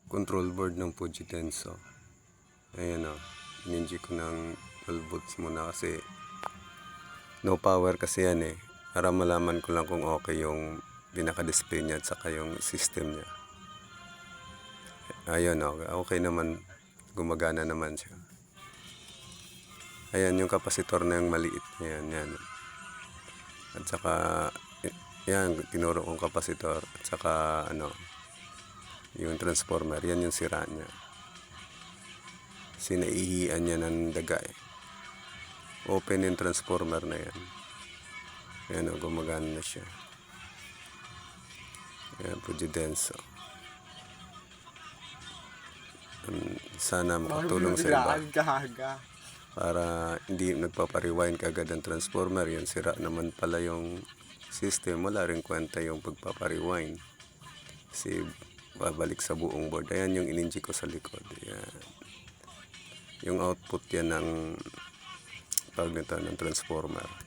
control board ng Fujitenso. Ayan o, ininject ko ng 12 volts muna kasi no power kasi yan eh. Para malaman ko lang kung okay yung pinaka-display niya at saka yung system niya. Ayun o, okay naman, gumagana naman siya. Ayan yung kapasitor na yung maliit. Yan. At saka yan, tinuro kong kapasitor at saka yung transformer, yan yung sira niya. Sinaihian niya ng daga eh. Open yung transformer na yan. Ayan o, gumagana na siya. Ayan, Fujitenso. Sana makatulong sa iba. Para hindi nagpapariwind kagad ang transformer. Yan, sira naman pala yung system. Wala rin kwenta yung pagpapariwind. Kasi babalik sa buong board. Ayan yung ininject ko sa likod. Ayan. Yung output yan ng tawag nito ng transformer.